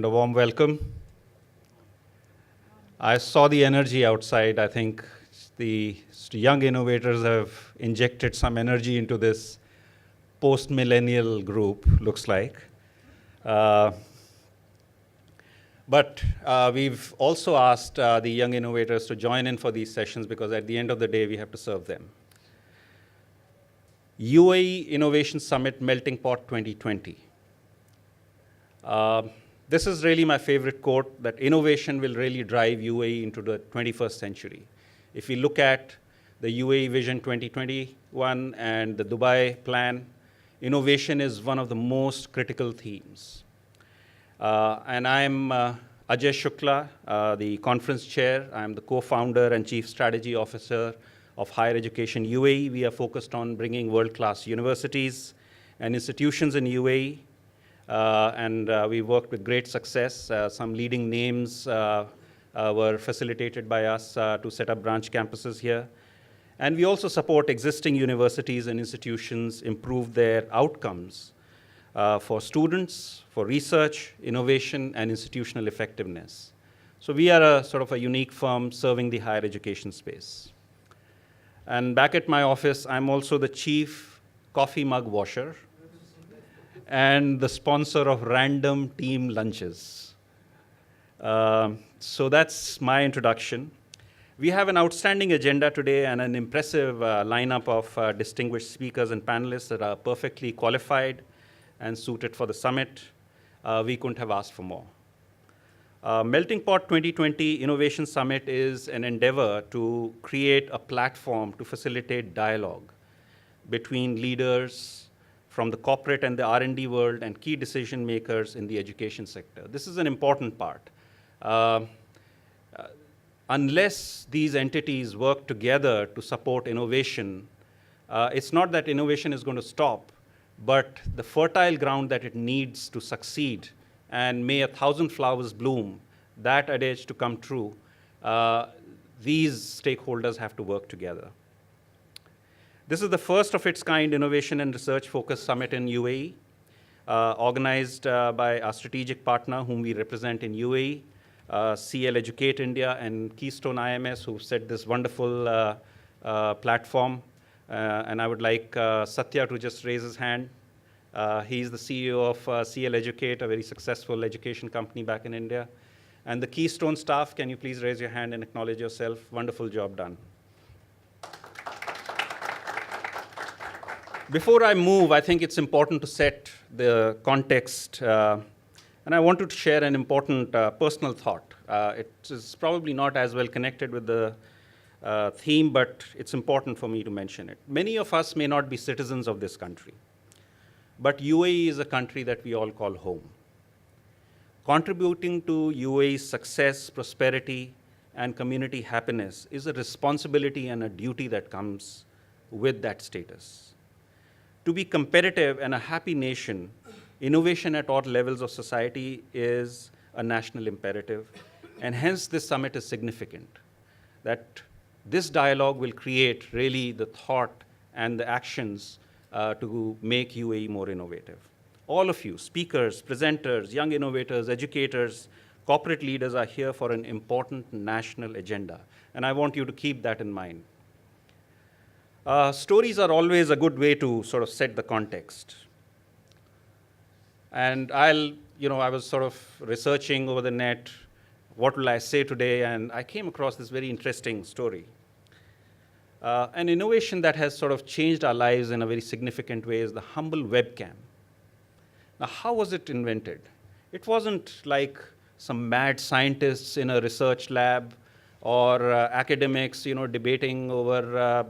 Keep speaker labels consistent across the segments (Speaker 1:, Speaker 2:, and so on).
Speaker 1: and a warm welcome. I saw the energy outside. I think the young innovators have injected some energy into this post-millennial group, looks like. But we've also asked the young innovators to join in for these sessions because at the end of the day, we have to serve them. UAE Innovation Summit MeltingPot 2020. This is really my favorite quote, that innovation will really drive UAE into the 21st century. If we look at the UAE Vision 2021 and the Dubai plan, innovation is one of the most critical themes. And I'm Ajay Shukla, the conference chair. I'm the co-founder and chief strategy officer of Higher Education UAE. We are focused on bringing world-class universities and institutions in UAE. And we worked with great success. Some leading names were facilitated by us to set up branch campuses here. And we also support existing universities and institutions improve their outcomes for students, for research, innovation, and institutional effectiveness. So we are a sort of a unique firm serving the higher education space. And back at my office, I'm also the chief coffee mug washer and the sponsor of random team lunches. So that's my introduction. We have an outstanding agenda today and an impressive lineup of distinguished speakers and panelists that are perfectly qualified and suited for the summit. We couldn't have asked for more. MeltingPot 2020 Innovation Summit is an endeavor to create a platform to facilitate dialogue between leaders from the corporate and the R&D world and key decision makers in the education sector. This is an important part. Unless these entities work together to support innovation, it's not that innovation is going to stop, but the fertile ground that it needs to succeed and may 1,000 flowers bloom, that adage to come true, these stakeholders have to work together. This is the first of its kind innovation and research focused summit in UAE, organized by our strategic partner whom we represent in UAE, CL Educate India and Keystone IMS, who've set this wonderful platform. And I would like Satya to just raise his hand. He's the CEO of CL Educate, a very successful education company back in India. And the Keystone staff, can you please raise your hand and acknowledge yourself? Wonderful job done. Before I move, I think it's important to set the context. And I wanted to share an important personal thought. It is probably not as well connected with the theme, but it's important for me to mention it. Many of us may not be citizens of this country, but UAE is a country that we all call home. Contributing to UAE's success, prosperity, and community happiness is a responsibility and a duty that comes with that status. To be competitive and a happy nation, innovation at all levels of society is a national imperative, and hence this summit is significant. That this dialogue will create really the thought and the actions to make UAE more innovative. All of you, speakers, presenters, young innovators, educators, corporate leaders are here for an important national agenda, and I want you to keep that in mind. Stories are always a good way to sort of set the context. And I was sort of researching over the net, what will I say today, and I came across this very interesting story. An innovation that has sort of changed our lives in a very significant way is the Humble Webcam. Now, how was it invented? It wasn't like some mad scientists in a research lab or academics, debating over,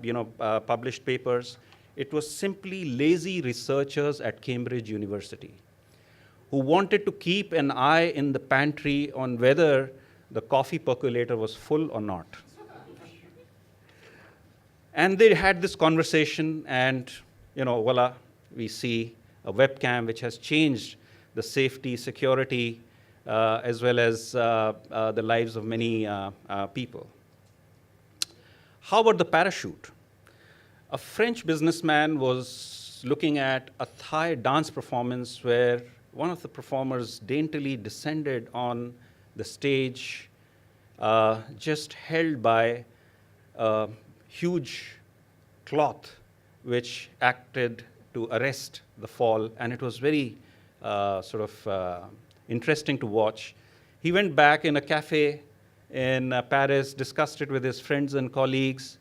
Speaker 1: published papers. It was simply lazy researchers at Cambridge University who wanted to keep an eye in the pantry on whether the coffee percolator was full or not. And they had this conversation, and, voila, we see a webcam which has changed the safety, security, as well as the lives of many people. How about the parachute? A French businessman was looking at a Thai dance performance where one of the performers daintily descended on the stage, just held by a huge cloth which acted to arrest the fall, and it was very interesting to watch. He went back in a cafe in Paris, discussed it with his friends and colleagues,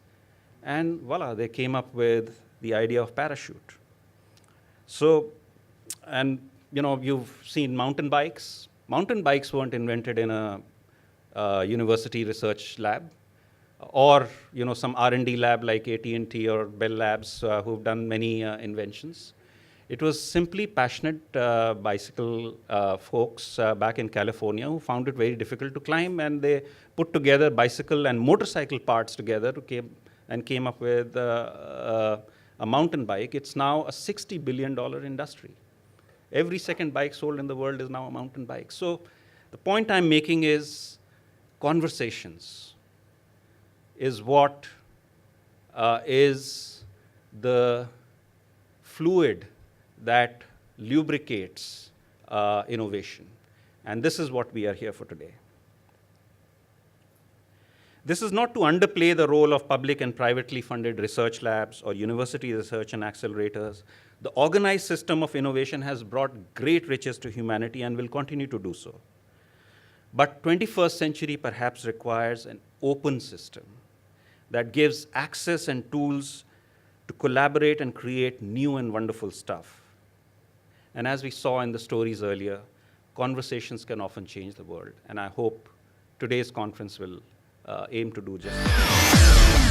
Speaker 1: and voila, they came up with the idea of parachute. So, and you've seen mountain bikes. Mountain bikes weren't invented in a university research lab, or some R&D lab like AT&T or Bell Labs who've done many inventions. It was simply passionate bicycle folks back in California who found it very difficult to climb, and they put together bicycle and motorcycle parts together and came up with a mountain bike. It's now a $60 billion industry. Every second bike sold in the world is now a mountain bike. So the point I'm making is conversations is what is the fluid that lubricates innovation. And this is what we are here for today. This is not to underplay the role of public and privately funded research labs or university research and accelerators. The organized system of innovation has brought great riches to humanity and will continue to do so. But 21st century perhaps requires an open system that gives access and tools to collaborate and create new and wonderful stuff. And as we saw in the stories earlier, conversations can often change the world. And I hope today's conference will aim to do just that.